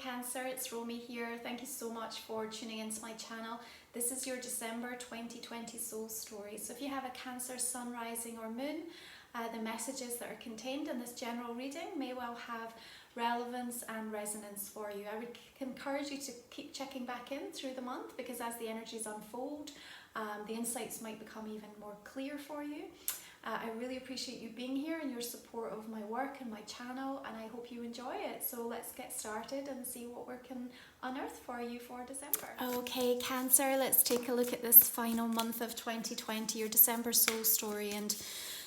Cancer, it's Romy here. Thank you so much for tuning into my channel. This is your December 2020 soul story. So if you have a Cancer sun, rising or moon, the messages that are contained in this general reading may well have relevance and resonance for you. I would encourage you to keep checking back in through the month, because as the energies unfold, the insights might become even more clear for you. I really appreciate you being here and your support of my work and my channel, and I hope you enjoy it. So let's get started and see what we can unearth for you for December. Okay, Cancer, let's take a look at this final month of 2020, your December soul story. And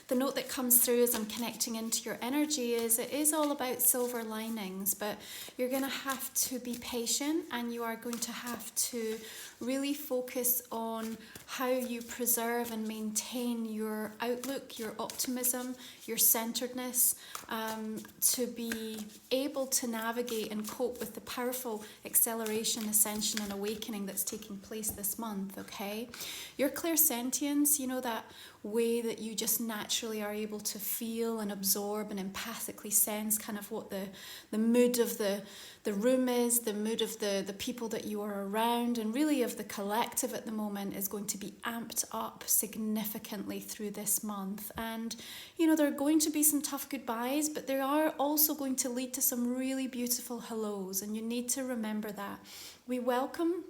the note that comes through as I'm connecting into your energy is it is all about silver linings, but you're going to have to be patient, and you are going to have to really focus on how you preserve and maintain your outlook, your optimism, your centeredness, to be able to navigate and cope with the powerful acceleration, ascension and awakening that's taking place this month, okay? Your clairsentience, you know, that way that you just naturally are able to feel and absorb and empathically sense kind of what the mood of the room is, the mood of the people that you are around, and really of the collective at the moment, is going to be amped up significantly through this month. And you know, there are going to be some tough goodbyes, but they are also going to lead to some really beautiful hellos, and you need to remember that. We welcome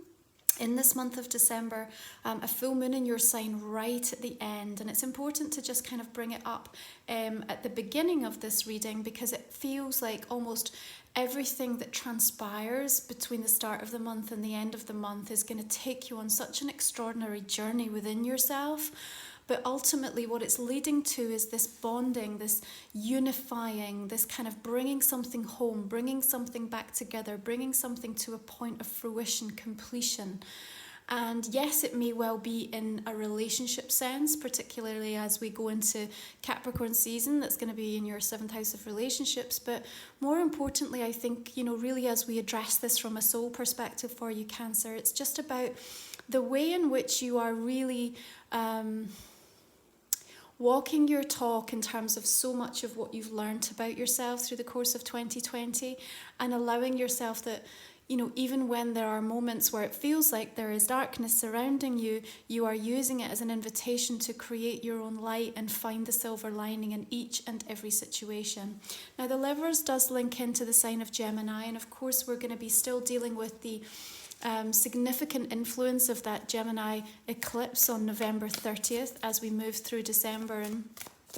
in this month of December, a full moon in your sign right at the end. And it's important to just kind of bring it up at the beginning of this reading, because it feels like almost everything that transpires between the start of the month and the end of the month is going to take you on such an extraordinary journey within yourself. But ultimately what it's leading to is this bonding, this unifying, this kind of bringing something home, bringing something back together, bringing something to a point of fruition, completion. And yes, it may well be in a relationship sense, particularly as we go into Capricorn season. That's going to be in your 7th house of relationships. But more importantly, I think, you know, really as we address this from a soul perspective for you, Cancer, it's just about the way in which you are really walking your talk in terms of so much of what you've learned about yourself through the course of 2020, and allowing yourself that, you know, even when there are moments where it feels like there is darkness surrounding you, you are using it as an invitation to create your own light and find the silver lining in each and every situation. Now, the Lovers does link into the sign of Gemini, and of course we're going to be still dealing with the significant influence of that Gemini eclipse on November 30th as we move through December. And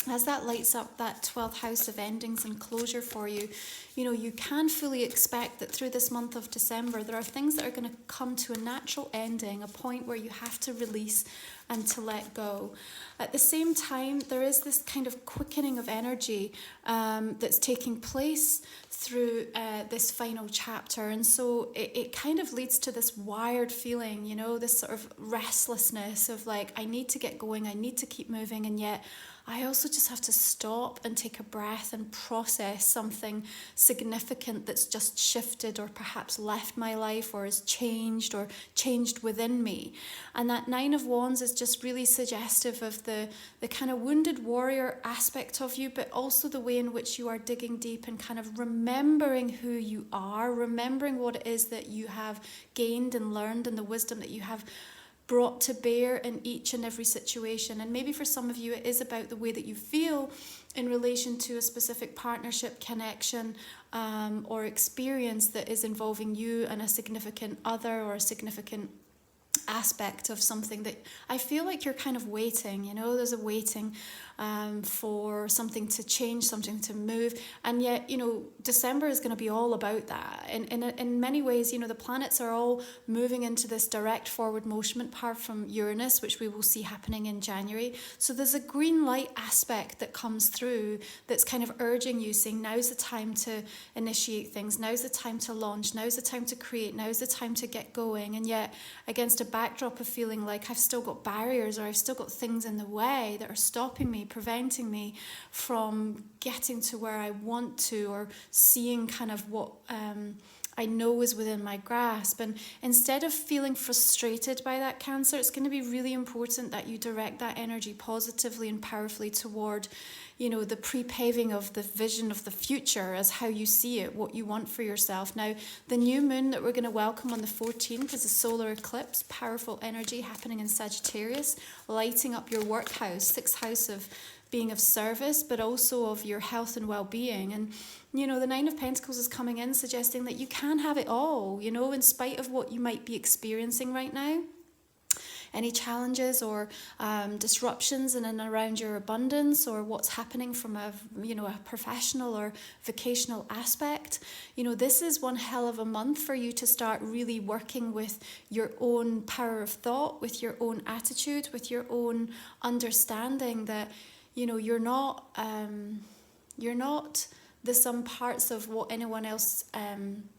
as that lights up that 12th house of endings and closure for you, you know, you can fully expect that through this month of December, there are things that are going to come to a natural ending, a point where you have to release and to let go. At the same time, there is this kind of quickening of energy that's taking place through this final chapter. And so it kind of leads to this wired feeling, you know, this sort of restlessness of like, I need to get going, I need to keep moving, and yet I also just have to stop and take a breath and process something significant that's just shifted or perhaps left my life or has changed or changed within me. And that 9 of Wands is just really suggestive of the kind of wounded warrior aspect of you, but also the way in which you are digging deep and kind of remembering who you are, remembering what it is that you have gained and learned, and the wisdom that you have brought to bear in each and every situation. And maybe for some of you it is about the way that you feel in relation to a specific partnership, connection, or experience that is involving you and a significant other, or a significant aspect of something that I feel like you're kind of waiting, you know, there's a waiting for something to change, something to move. And yet, you know, December is going to be all about that. In many ways, you know, the planets are all moving into this direct forward motion apart from Uranus, which we will see happening in January. So there's a green light aspect that comes through that's kind of urging you, saying now's the time to initiate things, now's the time to launch, now's the time to create, now's the time to get going. And yet, against a backdrop of feeling like I've still got barriers, or I've still got things in the way that are stopping me, preventing me from getting to where I want to, or seeing kind of what I know is within my grasp. And instead of feeling frustrated by that Cancer, it's going to be really important that you direct that energy positively and powerfully toward, the pre-paving of the vision of the future as how you see it, what you want for yourself. Now, the new moon that we're going to welcome on the 14th is a solar eclipse, powerful energy happening in Sagittarius, lighting up your work house, 6th house of being of service, but also of your health and well-being. And, the 9 of Pentacles is coming in, suggesting that you can have it all, in spite of what you might be experiencing right now. Any challenges or disruptions in and around your abundance, or what's happening from a professional or vocational aspect. This is one hell of a month for you to start really working with your own power of thought, with your own attitude, with your own understanding that, you're not the sum parts of what anyone else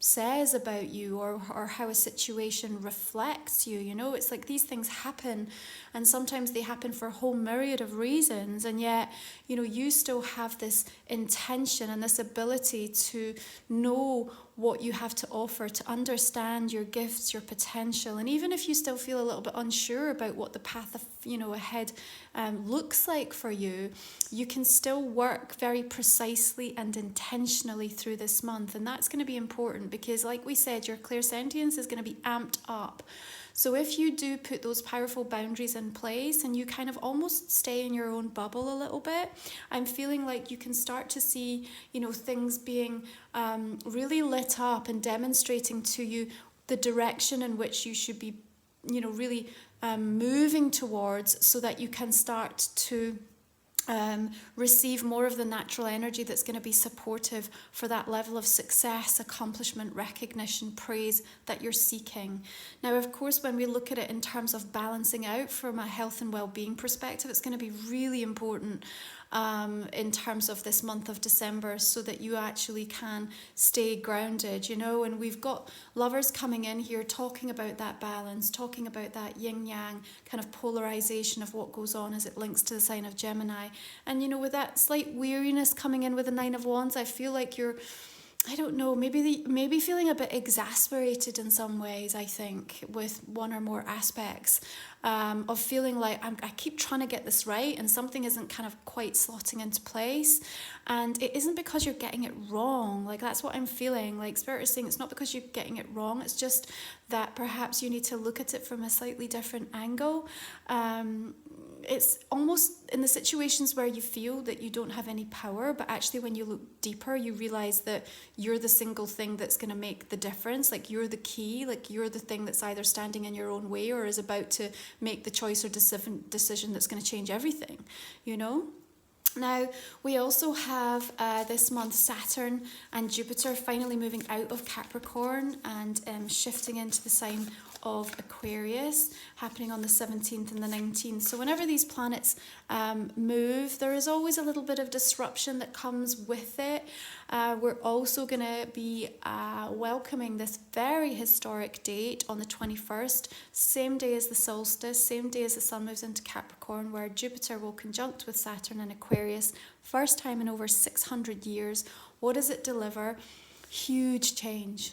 says about you, or how a situation reflects you. It's like these things happen, and sometimes they happen for a whole myriad of reasons, and yet you still have this intention and this ability to know what you have to offer, to understand your gifts, your potential. And even if you still feel a little bit unsure about what the path of, ahead looks like for you, you can still work very precisely and intentionally through this month. And that's going to be important because, like we said, your clairsentience is going to be amped up. So if you do put those powerful boundaries in place and you kind of almost stay in your own bubble a little bit, I'm feeling like you can start to see, things being really lit up and demonstrating to you the direction in which you should be, really moving towards, so that you can start to receive more of the natural energy that's going to be supportive for that level of success, accomplishment, recognition, praise that you're seeking. Now, of course, when we look at it in terms of balancing out from a health and well-being perspective, it's going to be really important in terms of this month of December, so that you actually can stay grounded, and we've got lovers coming in here talking about that balance, talking about that yin-yang kind of polarization of what goes on as it links to the sign of Gemini. And with that slight weariness coming in with the 9 of Wands, I feel like you're, I don't know, maybe feeling a bit exasperated in some ways, I think, with one or more aspects of feeling like I keep trying to get this right and something isn't kind of quite slotting into place. And it isn't because you're getting it wrong. Like, that's what I'm feeling. Like, Spirit is saying it's not because you're getting it wrong. It's just that perhaps you need to look at it from a slightly different angle. It's almost in the situations where you feel that you don't have any power, but actually when you look deeper, you realize that you're the single thing that's going to make the difference. Like, you're the key, like you're the thing that's either standing in your own way or is about to make the choice or decision that's going to change everything, Now, we also have this month Saturn and Jupiter finally moving out of Capricorn and shifting into the sign of Aquarius, happening on the 17th and the 19th. So whenever these planets move, there is always a little bit of disruption that comes with it. We're also going to be welcoming this very historic date on the 21st, same day as the solstice, same day as the sun moves into Capricorn, where Jupiter will conjunct with Saturn in Aquarius, first time in over 600 years. What does it deliver? Huge change.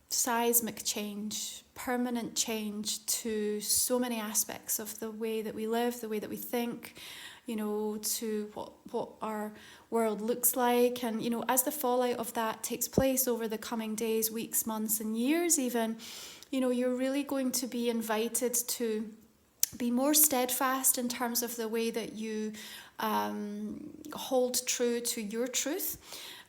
Seismic change, permanent change to so many aspects of the way that we live, the way that we think, to what our world looks like. And, as the fallout of that takes place over the coming days, weeks, months, and years even, you're really going to be invited to be more steadfast in terms of the way that you hold true to your truth.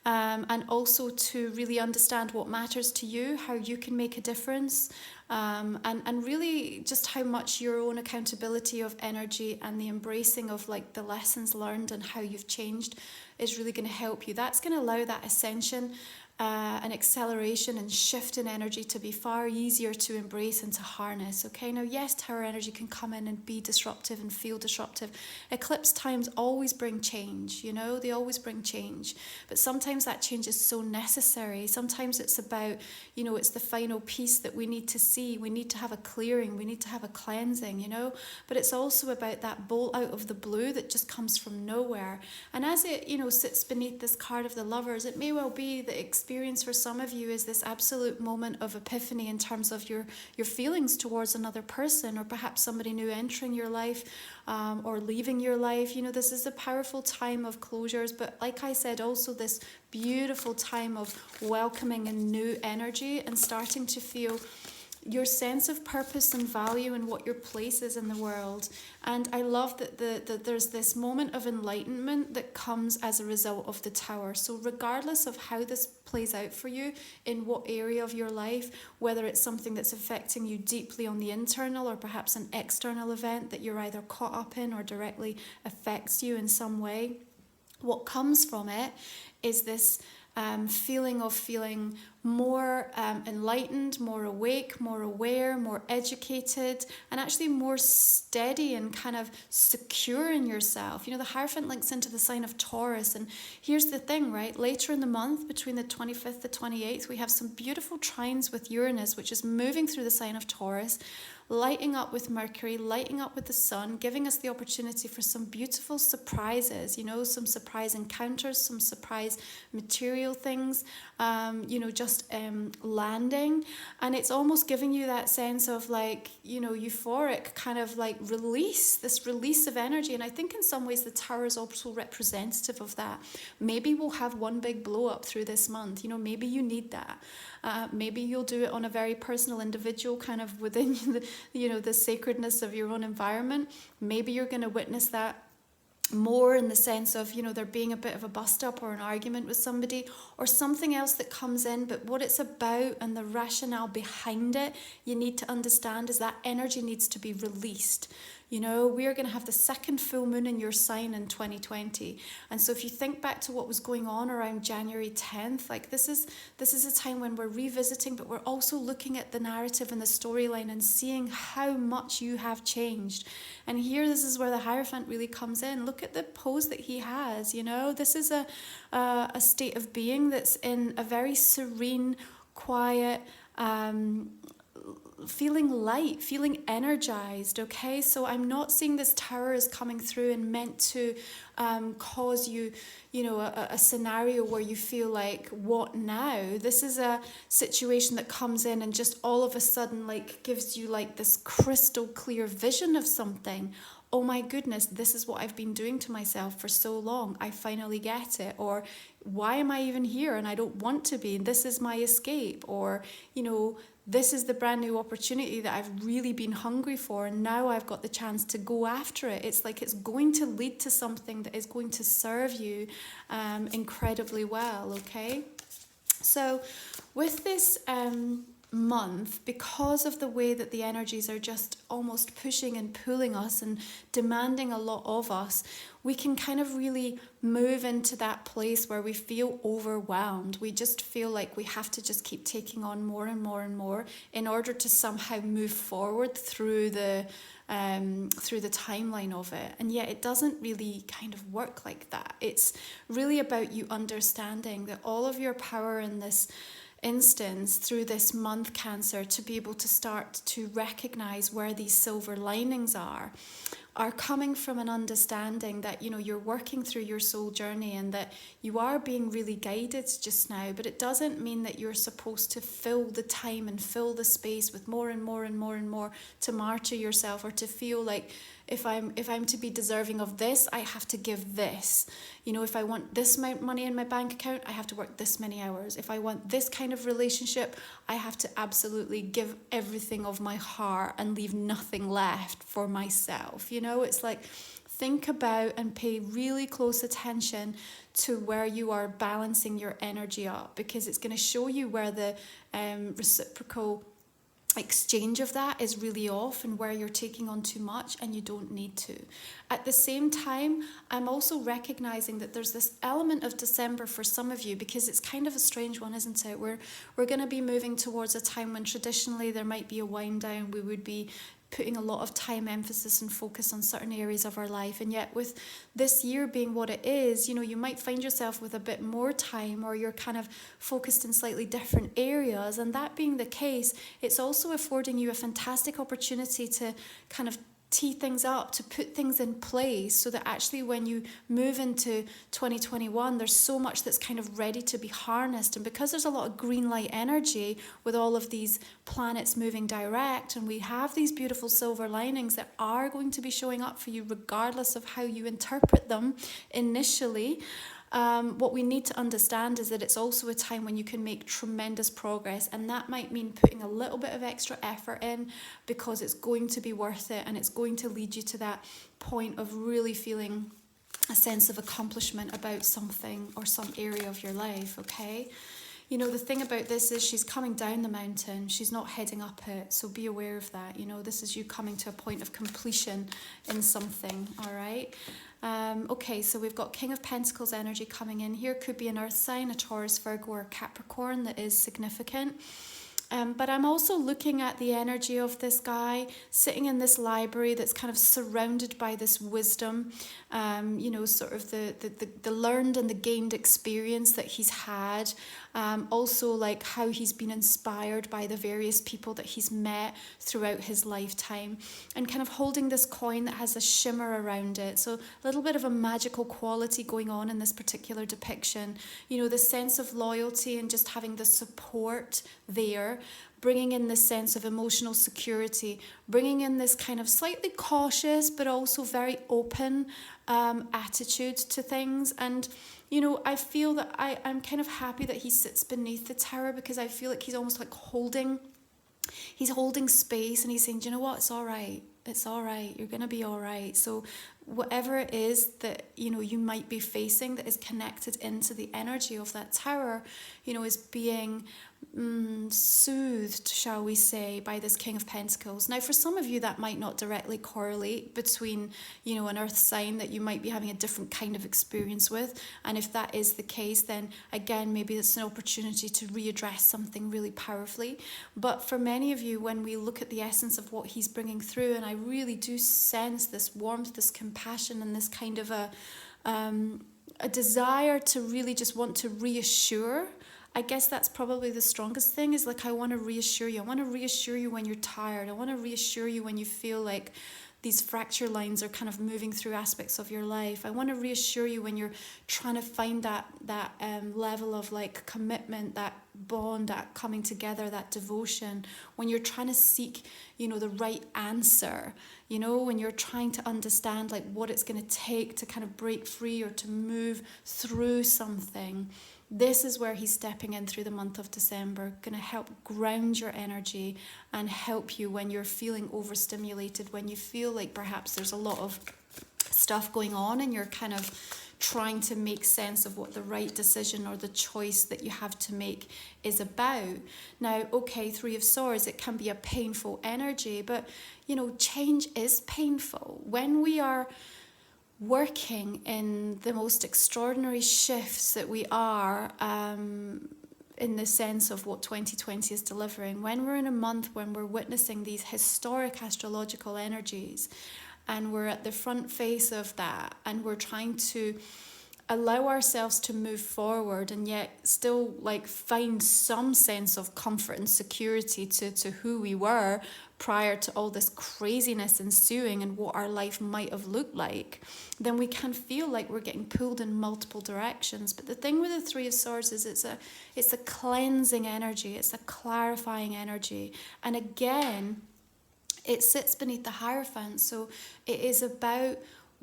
And also to really understand what matters to you, how you can make a difference, and really just how much your own accountability of energy and the embracing of like the lessons learned and how you've changed is really going to help you. That's going to allow that ascension, an acceleration and shift in energy to be far easier to embrace and to harness. Okay, now yes, tower energy can come in and be disruptive and feel disruptive. Eclipse times always bring change, they always bring change, but sometimes that change is so necessary. Sometimes it's about, it's the final piece that we need to see. We need to have a clearing, we need to have a cleansing, but it's also about that bolt out of the blue that just comes from nowhere. And as it, sits beneath this card of the Lovers, it may well be that experience for some of you is this absolute moment of epiphany in terms of your feelings towards another person, or perhaps somebody new entering your life, or leaving your life. This is a powerful time of closures, but like I said, also this beautiful time of welcoming a new energy and starting to feel your sense of purpose and value and what your place is in the world. And I love that there's this moment of enlightenment that comes as a result of the Tower. So regardless of how this plays out for you, in what area of your life, whether it's something that's affecting you deeply on the internal, or perhaps an external event that you're either caught up in or directly affects you in some way, what comes from it is this feeling of feeling more enlightened, more awake, more aware, more educated, and actually more steady and kind of secure in yourself. The Hierophant links into the sign of Taurus, and here's the thing, right? Later in the month, between the 25th to 28th, we have some beautiful trines with Uranus, which is moving through the sign of Taurus, lighting up with Mercury, lighting up with the Sun, giving us the opportunity for some beautiful surprises, some surprise encounters, some surprise material things, just landing. And it's almost giving you that sense of euphoric kind of this release of energy. And I think in some ways the Tower is also representative of that. Maybe we'll have one big blow up through this month. Maybe you need that. Maybe you'll do it on a very personal, individual kind of within the sacredness of your own environment. Maybe you're going to witness that more in the sense of, there being a bit of a bust up or an argument with somebody or something else that comes in. But what it's about and the rationale behind it, you need to understand, is that energy needs to be released. We are going to have the second full moon in your sign in 2020. And so if you think back to what was going on around January 10th, this is a time when we're revisiting, but we're also looking at the narrative and the storyline and seeing how much you have changed. And here, this is where the Hierophant really comes in. Look at the pose that he has. This is a state of being that's in a very serene, quiet, feeling light, feeling energized, okay? So I'm not seeing this Tower as coming through and meant to cause you, a scenario where you feel like, what now? This is a situation that comes in and just all of a sudden gives you this crystal clear vision of something. Oh my goodness, this is what I've been doing to myself for so long. I finally get it. Or why am I even here and I don't want to be? This is my escape. Or, this is the brand new opportunity that I've really been hungry for, and now I've got the chance to go after it. It's it's going to lead to something that is going to serve you incredibly well, okay? So with this month, because of the way that the energies are just almost pushing and pulling us and demanding a lot of us, we can kind of really move into that place where we feel overwhelmed. We just feel like we have to just keep taking on more and more and more in order to somehow move forward through the timeline of it. And yet it doesn't really kind of work like that. It's really about you understanding that all of your power in this instance through this month, Cancer, to be able to start to recognize where these silver linings are coming from an understanding that you're working through your soul journey and that you are being really guided just now. But it doesn't mean that you're supposed to fill the time and fill the space with more and more and more and more to martyr yourself, or to feel like if I'm to be deserving of this, I have to give this. If I want this amount of money in my bank account, I have to work this many hours. If I want this kind of relationship, I have to absolutely give everything of my heart and leave nothing left for myself. It's think about and pay really close attention to where you are balancing your energy up, because it's going to show you where the reciprocal exchange of that is really off and where you're taking on too much and you don't need to. At the same time, I'm also recognizing that there's this element of December for some of you, because it's kind of a strange one, isn't it? We're going to be moving towards a time when traditionally there might be a wind down. We would be putting a lot of time, emphasis and focus on certain areas of our life. And yet with this year being what it is, you might find yourself with a bit more time, or you're kind of focused in slightly different areas. And that being the case, it's also affording you a fantastic opportunity to kind of tee things up, to put things in place, so that actually when you move into 2021, there's so much that's kind of ready to be harnessed. And because there's a lot of green light energy with all of these planets moving direct, and we have these beautiful silver linings that are going to be showing up for you regardless of how you interpret them initially. What we need to understand is that it's also a time when you can make tremendous progress, and that might mean putting a little bit of extra effort in, because it's going to be worth it, and it's going to lead you to that point of really feeling a sense of accomplishment about something or some area of your life, okay? You know, the thing about this is she's coming down the mountain, she's not heading up it, so be aware of that. You know, this is you coming to a point of completion in something, all right? Okay, so we've got King of Pentacles energy coming in here. Could be an earth sign, a Taurus, Virgo, or Capricorn that is significant. But I'm also looking at the energy of this guy sitting in this library that's kind of surrounded by this wisdom, you know, sort of the learned and the gained experience that he's had. Also like how he's been inspired by the various people that he's met throughout his lifetime, and kind of holding this coin that has a shimmer around it. So a little bit of a magical quality going on in this particular depiction. You know, the sense of loyalty and just having the support there, bringing in this sense of emotional security, bringing in this kind of slightly cautious but also very open attitude to things. And you know, I feel that I'm kind of happy that he sits beneath the tower, because I feel like he's almost like holding space, and he's saying, do you know what, it's all right, you're gonna be all right. So whatever it is that, you know, you might be facing that is connected into the energy of that tower, you know, is being soothed, shall we say, by this King of Pentacles. Now, for some of you, that might not directly correlate between, you know, an earth sign that you might be having a different kind of experience with. And if that is the case, then again, maybe it's an opportunity to readdress something really powerfully. But for many of you, when we look at the essence of what he's bringing through, and I really do sense this warmth, this compassion, and this kind of a desire to really just want to reassure. I guess that's probably the strongest thing, is like, I want to reassure you. I want to reassure you when you're tired. I want to reassure you when you feel like these fracture lines are kind of moving through aspects of your life. I want to reassure you when you're trying to find that level of like commitment, that bond, that coming together, that devotion, when you're trying to seek, you know, the right answer, you know, when you're trying to understand like what it's going to take to kind of break free or to move through something. This is where he's stepping in through the month of December, going to help ground your energy and help you when you're feeling overstimulated, when you feel like perhaps there's a lot of stuff going on and you're kind of trying to make sense of what the right decision or the choice that you have to make is about. Now, okay, Three of Swords, it can be a painful energy, but, you know, change is painful. When we are working in the most extraordinary shifts that we are, in the sense of what 2020 is delivering, when we're in a month when we're witnessing these historic astrological energies, and we're at the front face of that, and we're trying to allow ourselves to move forward and yet still like find some sense of comfort and security to who we were prior to all this craziness ensuing and what our life might have looked like, then we can feel like we're getting pulled in multiple directions. But the thing with the Three of Swords is it's a cleansing energy, it's a clarifying energy. And again, it sits beneath the Hierophant, so it is about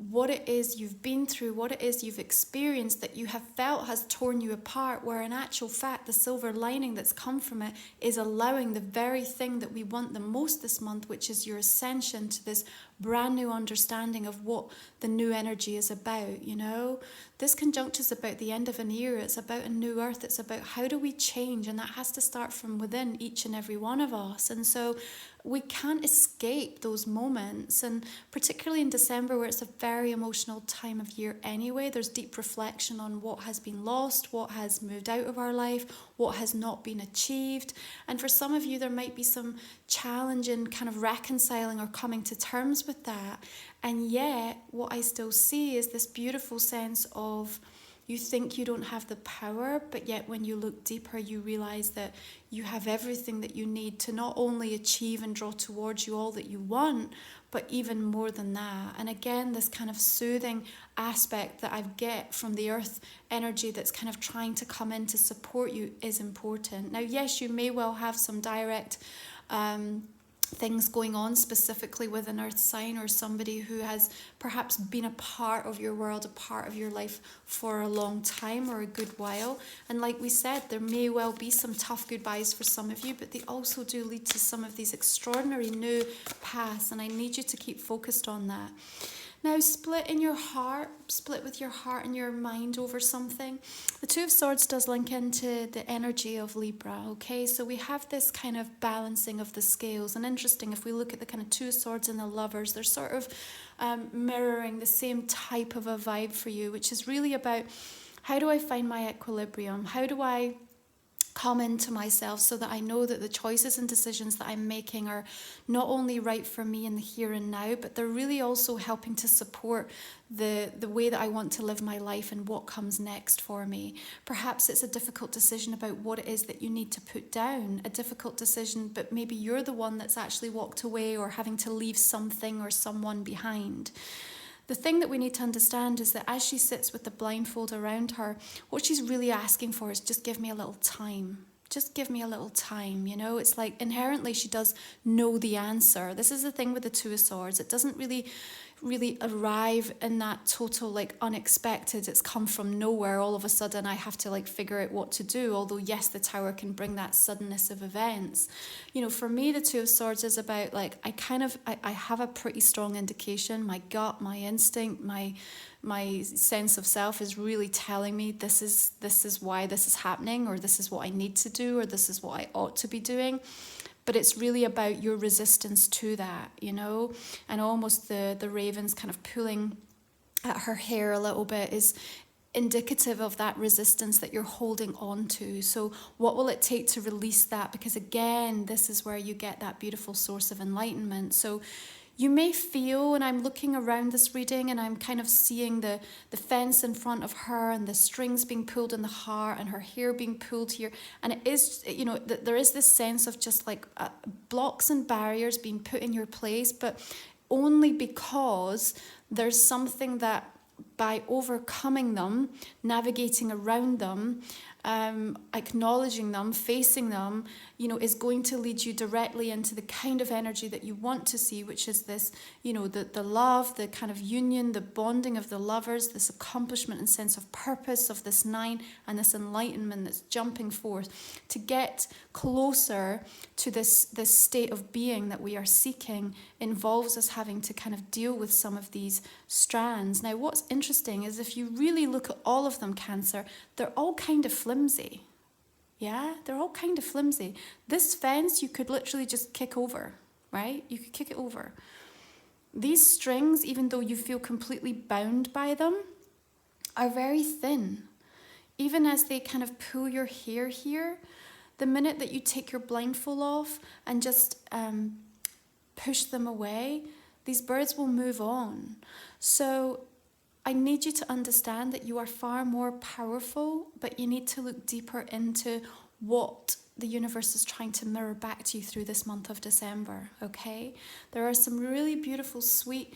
what it is you've been through, what it is you've experienced that you have felt has torn you apart, where in actual fact the silver lining that's come from it is allowing the very thing that we want the most this month, which is your ascension to this brand new understanding of what the new energy is about. You know, this conjunction is about the end of an era, it's about a new earth, it's about how do we change, and that has to start from within each and every one of us. And so we can't escape those moments, and particularly in December, where it's a very emotional time of year anyway, there's deep reflection on what has been lost, what has moved out of our life, what has not been achieved. And for some of you, there might be some challenge in kind of reconciling or coming to terms with that. And yet, what I still see is this beautiful sense of, you think you don't have the power, but yet when you look deeper, you realize that you have everything that you need to not only achieve and draw towards you all that you want, but even more than that. And again, this kind of soothing aspect that I get from the earth energy that's kind of trying to come in to support you is important. Now, yes, you may well have some direct things going on specifically with an earth sign or somebody who has perhaps been a part of your world, a part of your life for a long time or a good while. And like we said, there may well be some tough goodbyes for some of you, but they also do lead to some of these extraordinary new paths, and I need you to keep focused on that. Now, split with your heart and your mind over something. The Two of Swords does link into the energy of Libra, okay? So we have this kind of balancing of the scales. And interesting, if we look at the kind of Two of Swords and the Lovers, they're sort of mirroring the same type of a vibe for you, which is really about, how do I find my equilibrium? How do I come into myself so that I know that the choices and decisions that I'm making are not only right for me in the here and now, but they're really also helping to support the way that I want to live my life and what comes next for me. Perhaps it's a difficult decision about what it is that you need to put down, a difficult decision, but maybe you're the one that's actually walked away or having to leave something or someone behind. The thing that we need to understand is that as she sits with the blindfold around her, what she's really asking for is just give me a little time. Just give me a little time, you know? It's like inherently she does know the answer. This is the thing with the Two of Swords. It doesn't really arrive in that total like unexpected, it's come from nowhere, all of a sudden I have to like figure out what to do. Although yes, the Tower can bring that suddenness of events. You know, for me the Two of Swords is about like I have a pretty strong indication. My gut, my instinct, my sense of self is really telling me this is why this is happening, or this is what I need to do, or this is what I ought to be doing. But it's really about your resistance to that, you know? And almost the ravens kind of pulling at her hair a little bit is indicative of that resistance that you're holding on to. So what will it take to release that? Because again, this is where you get that beautiful source of enlightenment. So you may feel, and I'm looking around this reading and I'm kind of seeing the fence in front of her and the strings being pulled in the heart and her hair being pulled here. And it is, you know, there is this sense of just like blocks and barriers being put in your place, but only because there's something that by overcoming them, navigating around them, acknowledging them, facing them, you know, is going to lead you directly into the kind of energy that you want to see, which is this, you know, the love, the kind of union, the bonding of the lovers, this accomplishment and sense of purpose of this 9 and this enlightenment that's jumping forth to get closer to this state of being that we are seeking involves us having to kind of deal with some of these strands. Now, what's interesting is if you really look at all of them, Cancer, they're all kind of flimsy. Yeah, they're all kind of flimsy. This fence you could literally just kick over, right? You could kick it over. These strings, even though you feel completely bound by them, are very thin. Even as they kind of pull your hair here, the minute that you take your blindfold off and just push them away, these birds will move on. So I need you to understand that you are far more powerful, but you need to look deeper into what the universe is trying to mirror back to you through this month of December, okay? There are some really beautiful, sweet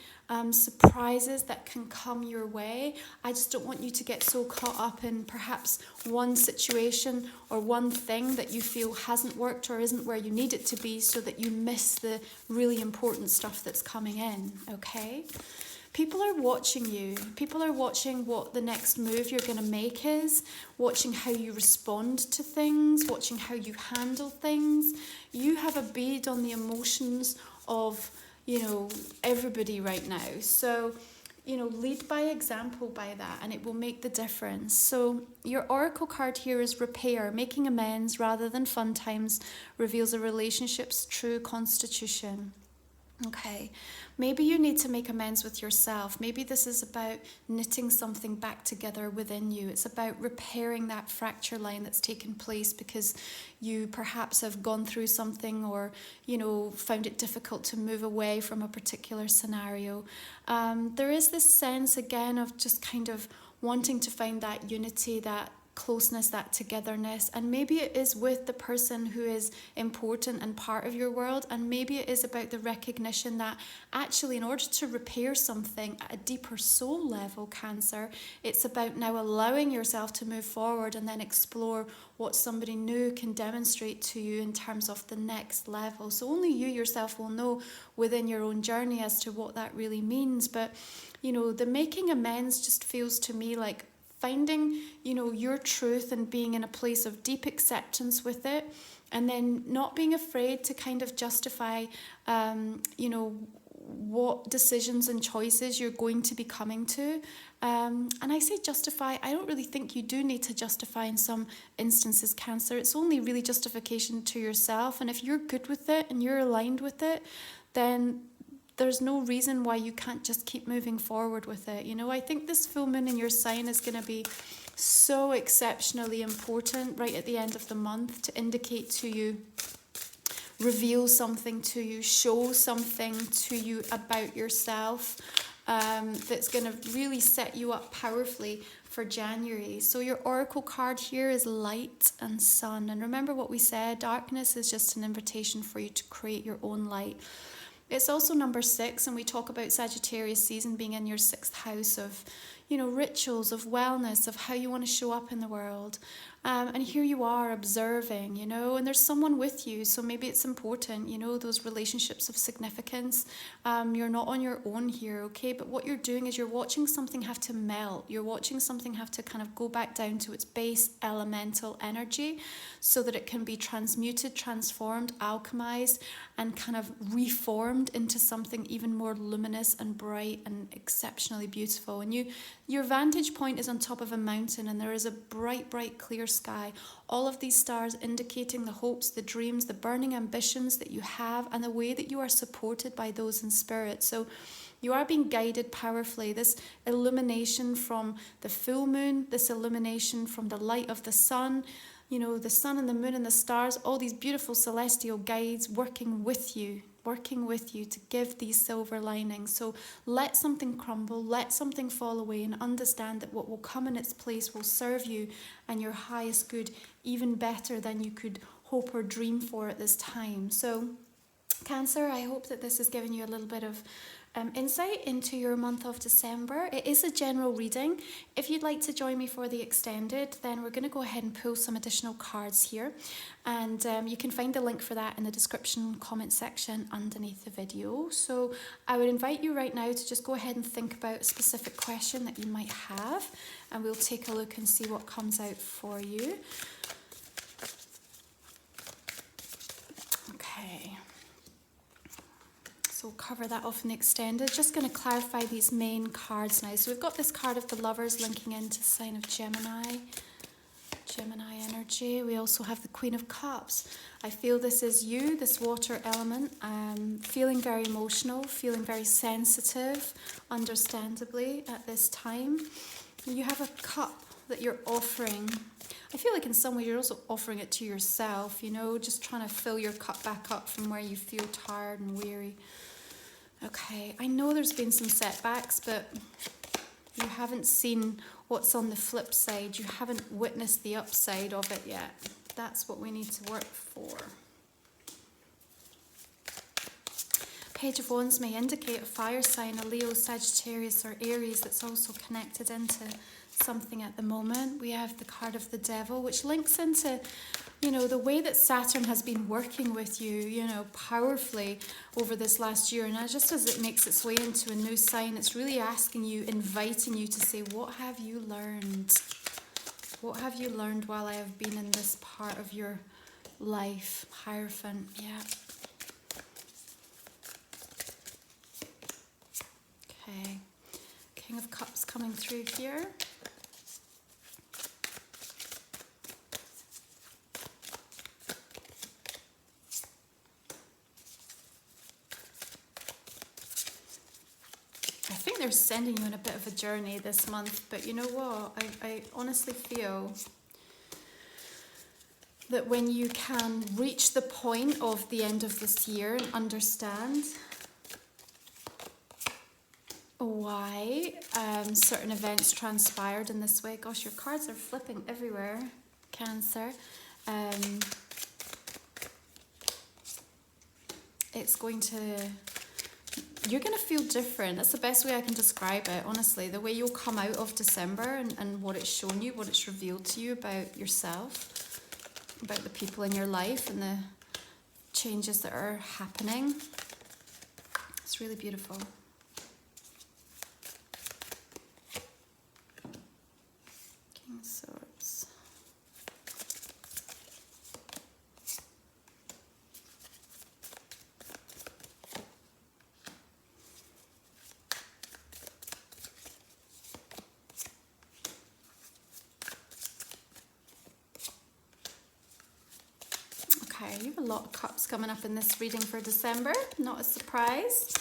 surprises that can come your way. I just don't want you to get so caught up in perhaps one situation or one thing that you feel hasn't worked or isn't where you need it to be, so that you miss the really important stuff that's coming in, okay? People are watching you. People are watching what the next move you're going to make is, watching how you respond to things, watching how you handle things. You have a bead on the emotions of, you know, everybody right now. So, you know, lead by example by that, and it will make the difference. So your oracle card here is repair. Making amends rather than fun times reveals a relationship's true constitution. Okay, maybe you need to make amends with yourself. Maybe this is about knitting something back together within you. It's about repairing that fracture line that's taken place because you perhaps have gone through something, or, you know, found it difficult to move away from a particular scenario. There is this sense again of just kind of wanting to find that unity, that closeness, that togetherness. And maybe it is with the person who is important and part of your world, and maybe it is about the recognition that actually in order to repair something at a deeper soul level, Cancer, it's about now allowing yourself to move forward and then explore what somebody new can demonstrate to you in terms of the next level. So only you yourself will know within your own journey as to what that really means. But the making amends just feels to me like finding, your truth and being in a place of deep acceptance with it, and then not being afraid to kind of justify, what decisions and choices you're going to be coming to. And I say justify, I don't really think you do need to justify in some instances, Cancer. It's only really justification to yourself. And if you're good with it and you're aligned with it, then there's no reason why you can't just keep moving forward with it. I think this full moon in your sign is going to be so exceptionally important right at the end of the month to indicate to you, reveal something to you, show something to you about yourself that's going to really set you up powerfully for January. So your oracle card here is light and sun. And remember what we said, darkness is just an invitation for you to create your own light. It's also number 6, and we talk about Sagittarius season being in your 6th house of, rituals, of wellness, of how you want to show up in the world. And here you are observing, and there's someone with you. So maybe it's important, those relationships of significance. You're not on your own here, okay? But what you're doing is you're watching something have to melt. You're watching something have to kind of go back down to its base elemental energy so that it can be transmuted, transformed, alchemized, and kind of reformed into something even more luminous and bright and exceptionally beautiful. And your vantage point is on top of a mountain, and there is a bright, bright, clear sky. All of these stars indicating the hopes, the dreams, the burning ambitions that you have, and the way that you are supported by those in spirit. So you are being guided powerfully. This illumination from the full moon, this illumination from the light of the sun, the sun and the moon and the stars, all these beautiful celestial guides working with you to give these silver linings. So let something crumble, let something fall away, and understand that what will come in its place will serve you and your highest good even better than you could hope or dream for at this time. So Cancer, I hope that this has given you a little bit of insight into your month of December. It is a general reading. If you'd like to join me for the extended, then we're going to go ahead and pull some additional cards here, and you can find the link for that in the description comment section underneath the video. So I would invite you right now to just go ahead and think about a specific question that you might have, and we'll take a look and see what comes out for you. Okay. We'll cover that off in the extended. Just going to clarify these main cards now. So we've got this card of the Lovers linking into the sign of Gemini energy. We also have the Queen of Cups. I feel this is you, this water element, feeling very emotional, feeling very sensitive, understandably, at this time. You have a cup that you're offering. I feel like in some way you're also offering it to yourself, just trying to fill your cup back up from where you feel tired and weary. Okay, I know there's been some setbacks, but you haven't seen what's on the flip side. You haven't witnessed the upside of it yet. That's what we need to work for. Page of Wands may indicate a fire sign, a Leo, Sagittarius or Aries that's also connected into something at the moment. We have the card of the Devil, which links into, the way that Saturn has been working with you, powerfully over this last year. And just as it makes its way into a new sign, it's really asking you, inviting you to say, what have you learned? What have you learned while I have been in this part of your life? Hierophant, yeah. Okay. King of Cups coming through here. I think they're sending you on a bit of a journey this month, but you know what? I honestly feel that when you can reach the point of the end of this year and understand, why certain events transpired in this way. Gosh, your cards are flipping everywhere, Cancer. It's going to... You're going to feel different. That's the best way I can describe it, honestly. The way you'll come out of December and what it's shown you, what it's revealed to you about yourself, about the people in your life and the changes that are happening. It's really beautiful. King of Swords. Okay, you have a lot of cups coming up in this reading for December. Not a surprise.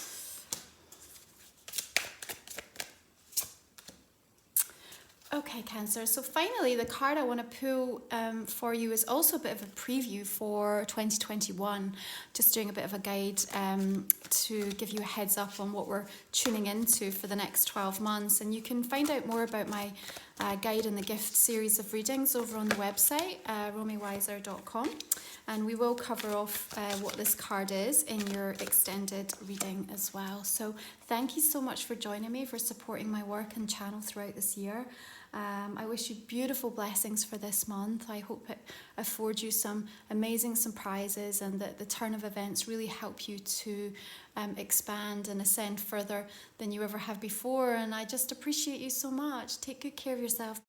Okay, Cancer. So finally, the card I want to pull for you is also a bit of a preview for 2021. Just doing a bit of a guide to give you a heads up on what we're tuning into for the next 12 months. And you can find out more about my guide and the gift series of readings over on the website, romywiser.com. And we will cover off what this card is in your extended reading as well. So thank you so much for joining me, for supporting my work and channel throughout this year. I wish you beautiful blessings for this month. I hope it affords you some amazing surprises and that the turn of events really help you to expand and ascend further than you ever have before. And I just appreciate you so much. Take good care of yourself.